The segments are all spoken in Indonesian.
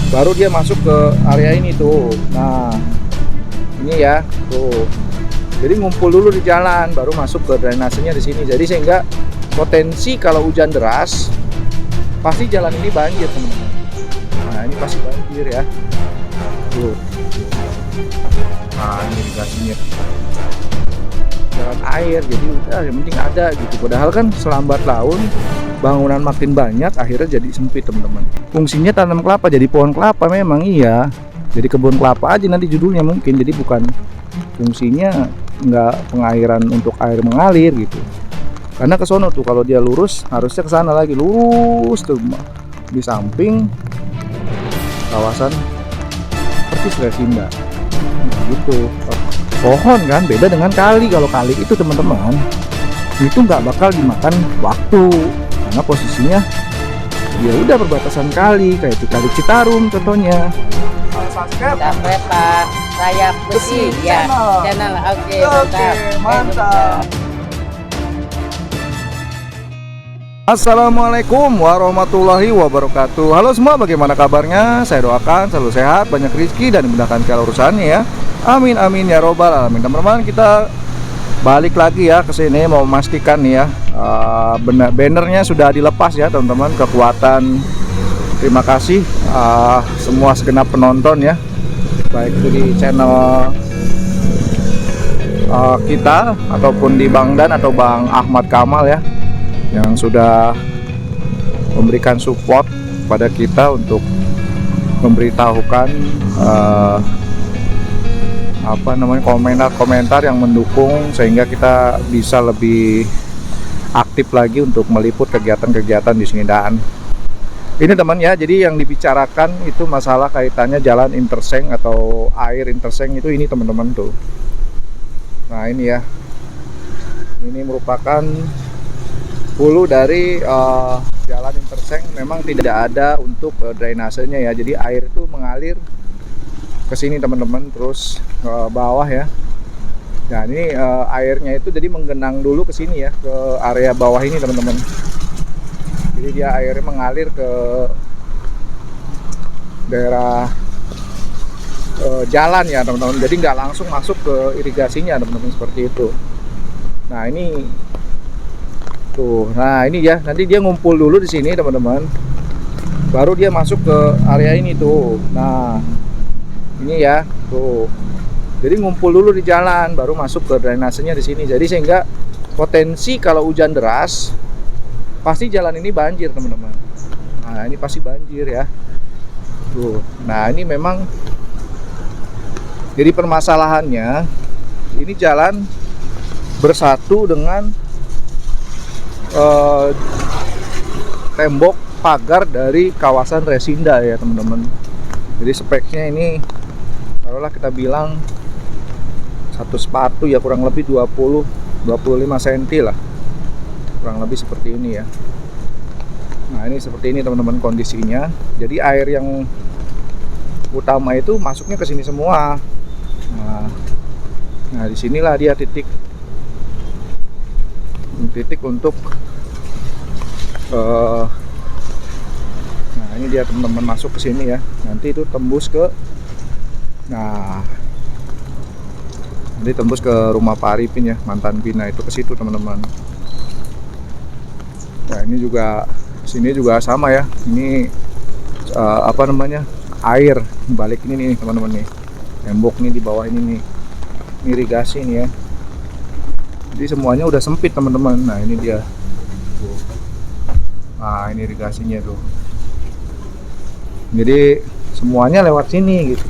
baru dia masuk ke area ini tuh. Nah ini ya tuh, jadi ngumpul dulu di jalan baru masuk ke drainasenya di sini. Jadi sehingga potensi kalau hujan deras pasti jalan ini banjir teman-teman. Nah ini pasti banjir ya tuh. Nah ini irigasinya jalan air, jadi udah yang penting ada gitu. Padahal kan selambat laun bangunan makin banyak akhirnya jadi sempit teman-teman. Fungsinya tanam kelapa, jadi pohon kelapa memang iya, jadi kebun kelapa aja nanti judulnya mungkin. Jadi bukan fungsinya nggak pengairan untuk air mengalir gitu, karena ke sono tuh kalau dia lurus harusnya ke sana lagi, lurus tuh di samping kawasan persis Resinda gitu. Pohon kan beda dengan kali. Kalau kali itu teman-teman itu nggak bakal dimakan waktu karena posisinya ya udah perbatasan kali, kayak di Kali Citarum contohnya. Dapat Pak, saya besi ya. Channel oke, mantap. Assalamualaikum warahmatullahi wabarakatuh. Halo semua, bagaimana kabarnya? Saya doakan selalu sehat, banyak rezeki dan dimudahkan segala urusannya ya. Amin amin ya robbal alamin. Teman-teman, kita balik lagi ya ke sini mau memastikan nih ya, bannernya sudah dilepas ya teman-teman. Kekuatan terima kasih semua segenap penonton ya, baik itu di channel kita ataupun di Bang Dan atau Bang Ahmad Kamal ya, yang sudah memberikan support pada kita untuk memberitahukan komentar-komentar yang mendukung sehingga kita bisa lebih aktif lagi untuk meliput kegiatan-kegiatan di sini. Dan ini teman ya, jadi yang dibicarakan itu masalah kaitannya jalan interseng atau air interseng itu ini teman-teman tuh. Nah ini ya, ini merupakan hulu dari jalan interseng. Memang tidak ada untuk drainasenya ya, jadi air itu mengalir ke sini teman-teman, terus ke bawah ya. Nah ini airnya itu jadi menggenang dulu ke sini ya, ke area bawah ini teman-teman. Jadi dia airnya mengalir ke daerah jalan ya teman-teman, jadi nggak langsung masuk ke irigasinya teman-teman, seperti itu. Nah ini tuh, nah ini ya, nanti dia ngumpul dulu di sini teman-teman, baru dia masuk ke area ini tuh. Nah ini ya tuh, jadi ngumpul dulu di jalan baru masuk ke drainasenya di sini. Jadi sehingga potensi kalau hujan deras pasti jalan ini banjir teman-teman. Nah ini pasti banjir ya tuh. Nah ini memang jadi permasalahannya, ini jalan bersatu dengan tembok pagar dari kawasan Resinda ya teman-teman. Jadi speknya ini taruhlah kita bilang satu sepatu ya kurang lebih 20-25 cm lah, kurang lebih seperti ini ya. Nah ini seperti ini teman-teman kondisinya. Jadi air yang utama itu masuknya ke sini semua. Nah disinilah dia titik untuk nah ini dia teman-teman masuk ke sini ya. Nanti itu tembus ke, nah nanti tembus ke rumah Pak Arifin ya, mantan Pina itu, ke situ teman-teman. Nah ini juga sini juga sama ya. Ini air balik ini nih teman-teman nih, tembok nih di bawah ini nih, irigasi nih ya. Jadi semuanya udah sempit teman-teman. Nah ini dia tuh. Nah ini irigasinya tuh, jadi semuanya lewat sini gitu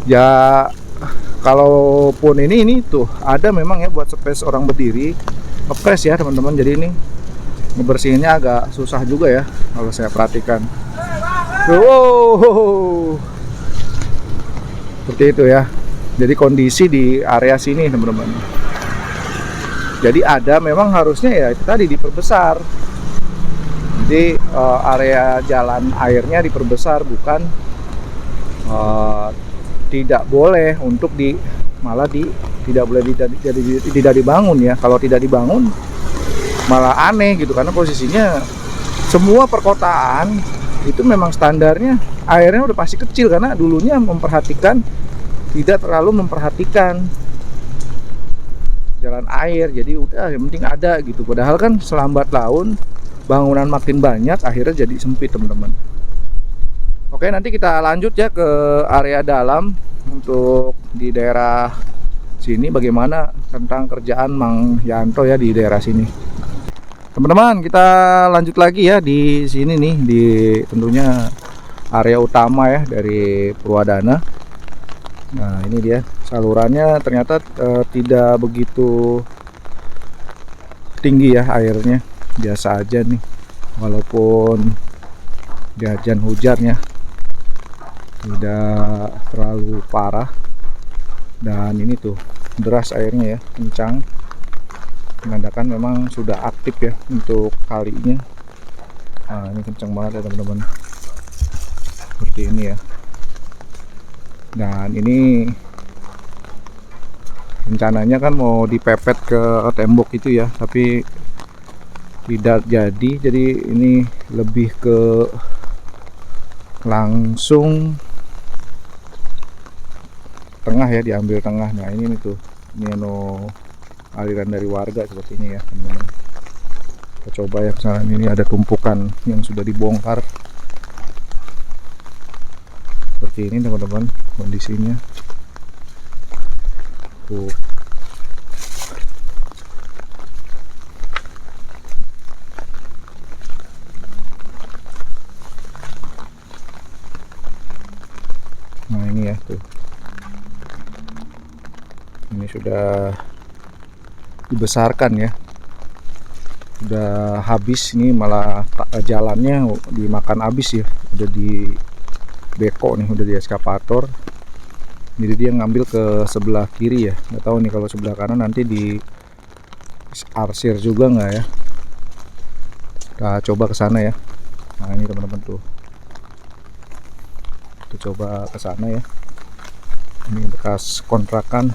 ya. Kalaupun ini tuh ada memang ya buat space orang berdiri, ngepres ya teman-teman. Jadi ini ngebersihinnya agak susah juga ya kalau saya perhatikan. Wow, seperti itu ya. Jadi kondisi di area sini teman-teman, jadi ada memang harusnya ya itu tadi diperbesar. Jadi area jalan airnya diperbesar, bukan tidak boleh untuk tidak dibangun ya. Kalau tidak dibangun malah aneh gitu, karena posisinya semua perkotaan itu memang standarnya airnya udah pasti kecil, karena dulunya tidak terlalu memperhatikan jalan air. Jadi udah yang penting ada gitu. Padahal kan selambat laun bangunan makin banyak, akhirnya jadi sempit teman-teman. Oke, nanti kita lanjut ya ke area dalam untuk di daerah sini bagaimana tentang kerjaan Mang Yanto ya di daerah sini. Teman-teman, kita lanjut lagi ya di sini nih, di tentunya area utama ya dari Purwadana. Nah, ini dia salurannya ternyata tidak begitu tinggi ya airnya, biasa aja nih, walaupun hujan ya, tidak terlalu parah. Dan ini tuh deras airnya ya, kencang, menandakan memang sudah aktif ya untuk kalinya. Nah, ini kencang banget ya teman-teman, seperti ini ya. Dan ini rencananya kan mau dipepet ke tembok itu ya, tapi tidak jadi ini lebih ke langsung tengah ya, diambil tengah. Nah ini nih tuh, ini aliran dari warga seperti ini ya teman-teman. Kita coba ya kesana. Ini ada tumpukan yang sudah dibongkar seperti ini teman-teman kondisinya tuh. Nah ini ya tuh, ini sudah dibesarkan ya, udah habis. Ini malah jalannya dimakan habis ya, udah di beko nih, udah di eskavator. Jadi dia ngambil ke sebelah kiri ya, nggak tahu nih kalau sebelah kanan nanti di arsir juga nggak ya. Kita coba ke sana ya. Nah ini teman-teman tuh, kita coba ke sana ya. Ini bekas kontrakan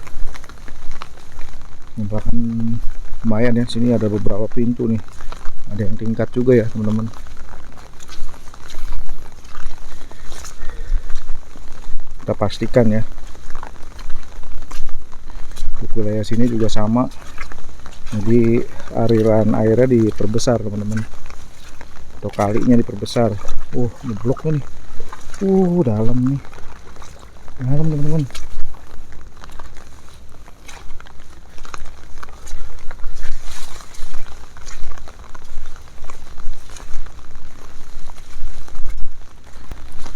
lumayan ya. Sini ada beberapa pintu nih, ada yang tingkat juga ya teman-teman. Kita pastikan ya, di wilayah sini juga sama, jadi aliran airnya diperbesar teman-teman, atau kalinya diperbesar. Ini bloknya nih, dalam nih, dalam teman-teman.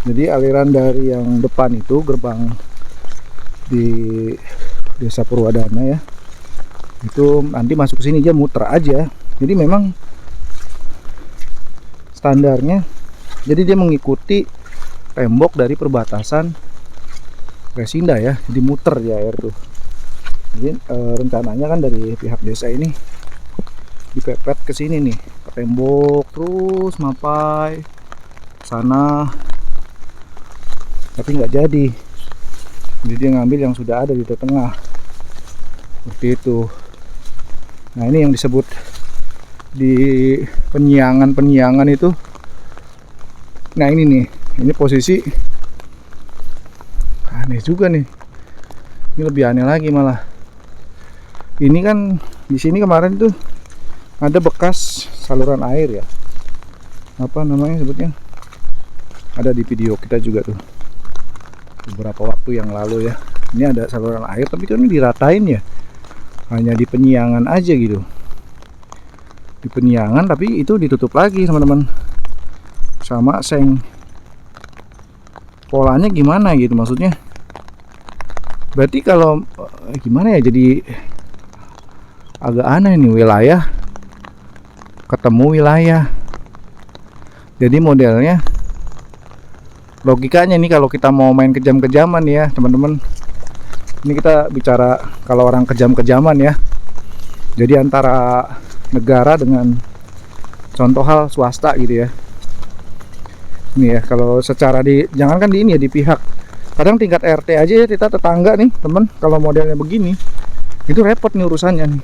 Jadi aliran dari yang depan itu gerbang di Desa Purwadana ya, itu nanti masuk ke sini aja, muter aja. Jadi memang standarnya, jadi dia mengikuti tembok dari perbatasan Resinda ya, jadi muter ya air tuh. Jadi rencananya kan dari pihak desa ini dipepet ke sini nih, ke tembok terus sampai sana, tapi nggak jadi. Jadi dia ngambil yang sudah ada di tengah seperti itu. Nah ini yang disebut di penyiangan itu. Nah ini nih, ini posisi aneh juga nih. Ini lebih aneh lagi malah. Ini kan di sini kemarin tuh ada bekas saluran air ya, apa namanya sebutnya, ada di video kita juga tuh beberapa waktu yang lalu ya. Ini ada saluran air, tapi kan ini diratain ya, hanya di penyiangan aja gitu, di penyiangan, tapi itu ditutup lagi teman-teman sama seng. Polanya gimana gitu maksudnya, berarti kalau gimana ya, jadi agak aneh nih, wilayah ketemu wilayah. Jadi modelnya, logikanya nih kalau kita mau main kejam-kejaman ya teman-teman, ini kita bicara kalau orang kejam-kejaman ya, jadi antara negara dengan contoh hal swasta gitu ya. Ini ya kalau secara jangankan di ini ya, di pihak, kadang tingkat RT aja ya, kita tetangga nih teman, kalau modelnya begini itu repot nih urusannya nih.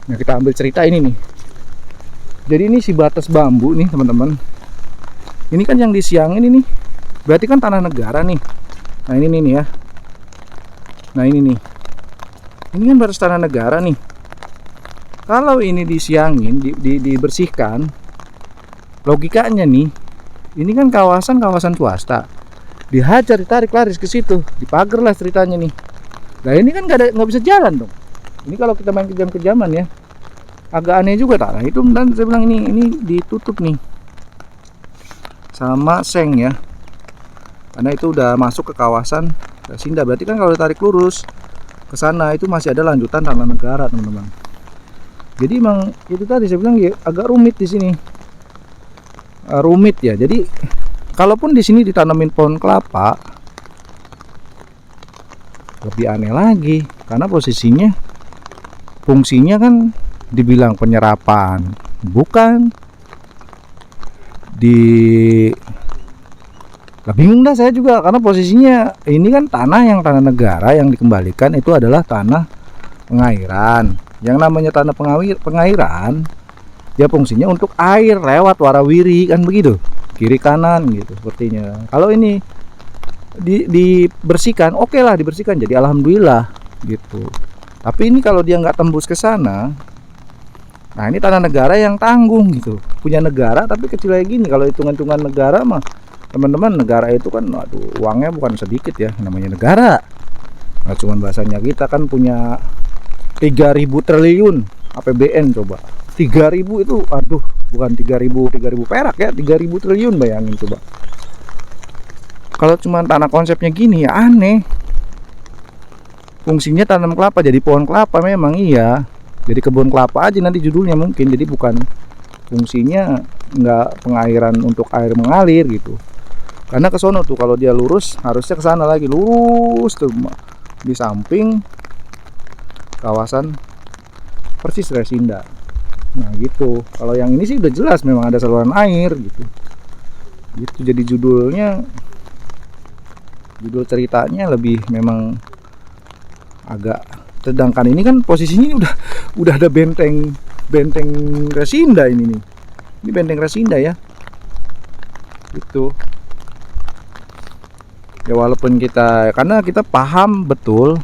Nah kita ambil cerita ini nih, jadi ini si batas bambu nih teman-teman, Ini kan yang disiangin ini, berarti kan tanah negara nih. Nah ini nih ya. Nah ini nih. Ini kan baru tanah negara nih. Kalau ini disiangin, dibersihkan, logikanya nih, ini kan kawasan swasta. Dihajar, ditarik laris ke situ, dipagar lah ceritanya nih. Nah ini kan nggak bisa jalan dong. Ini kalau kita main kejam-kejaman ya, agak aneh juga tak. Nah itu dan saya bilang ini ditutup nih sama seng ya, karena itu udah masuk ke kawasan Resinda. Berarti kan kalau ditarik lurus ke sana itu masih ada lanjutan tanah negara teman-teman. Jadi emang itu tadi saya bilang ya, agak rumit di sini, rumit ya. Jadi kalaupun di sini ditanamin pohon kelapa, lebih aneh lagi karena posisinya, fungsinya kan dibilang penyerapan, bukan bingung dah saya juga karena posisinya ini kan tanah negara yang dikembalikan itu adalah tanah pengairan. Yang namanya tanah pengairan ya fungsinya untuk air lewat warawiri kan begitu, kiri kanan gitu sepertinya. Kalau ini dibersihkan, oke lah dibersihkan, jadi alhamdulillah gitu. Tapi ini kalau dia nggak tembus ke sana, nah ini tanah negara yang tanggung gitu, punya negara tapi kecil kayak gini. Kalau hitungan negara mah teman-teman, negara itu kan aduh, uangnya bukan sedikit ya, namanya negara. Nah cuman bahasanya kita kan punya 3.000 triliun APBN, coba 3.000 itu aduh, bukan 3.000 perak ya, 3.000 triliun, bayangin coba. Kalau cuma tanah konsepnya gini ya aneh. Fungsinya tanam kelapa, jadi pohon kelapa memang iya, jadi kebun kelapa aja nanti judulnya mungkin. Jadi bukan fungsinya nggak pengairan untuk air mengalir gitu. Karena ke sono tuh kalau dia lurus harusnya ke sana lagi, lurus tuh di samping kawasan persis Resinda. Nah gitu. Kalau yang ini sih udah jelas memang ada saluran air gitu. Gitu jadi judul ceritanya lebih memang agak. Sedangkan ini kan posisinya udah ada benteng Resinda ini nih. Ini benteng Resinda ya. Gitu. Ya walaupun karena kita paham betul,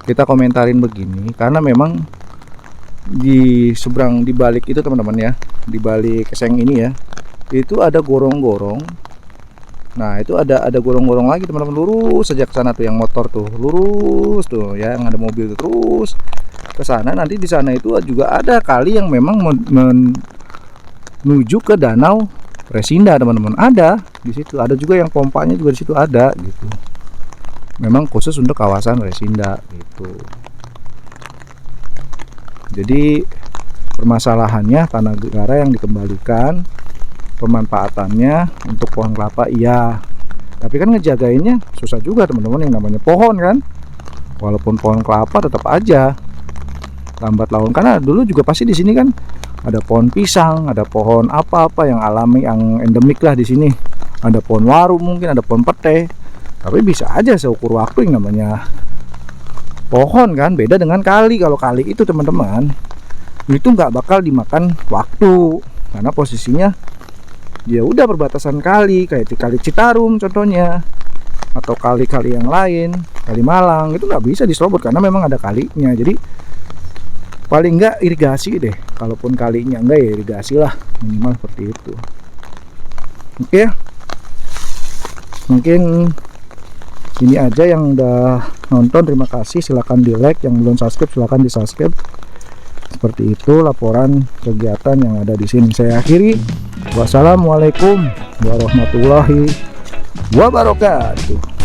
kita komentarin begini karena memang di seberang, di balik itu teman-teman ya, di balik seng ini ya, itu ada gorong-gorong. Nah itu ada gorong-gorong lagi teman-teman, lurus saja ke sana tuh yang motor tuh, lurus tuh ya, yang ada mobil tuh, terus ke sana. Nanti di sana itu juga ada kali yang memang menuju ke danau Resinda teman-teman, ada di situ. Ada juga yang pompanya juga di situ ada gitu. Memang khusus untuk kawasan Resinda gitu. Jadi permasalahannya tanah negara yang dikembalikan, pemanfaatannya untuk pohon kelapa iya, tapi kan ngejagainnya susah juga teman-teman. Yang namanya pohon kan, walaupun pohon kelapa tetap aja lambat laun. Karena dulu juga pasti di sini kan ada pohon pisang, ada pohon apa-apa yang alami, yang endemik lah di sini. Ada pohon waru mungkin, ada pohon pete. Tapi bisa aja seukur waktu yang namanya pohon kan, beda dengan kali. Kalau kali itu teman-teman, itu nggak bakal dimakan waktu karena posisinya ya udah perbatasan kali, kayak kali Citarum contohnya, atau kali-kali yang lain, kali Malang itu nggak bisa diserobot karena memang ada kalinya. Jadi paling nggak irigasi deh, kalaupun kalinya enggak ya irigasi lah, minimal seperti itu. Oke, mungkin ini aja yang udah nonton, terima kasih. Silahkan di like, yang belum subscribe silahkan di subscribe. Seperti itu laporan kegiatan yang ada di sini. Saya akhiri, wassalamualaikum warahmatullahi wabarakatuh.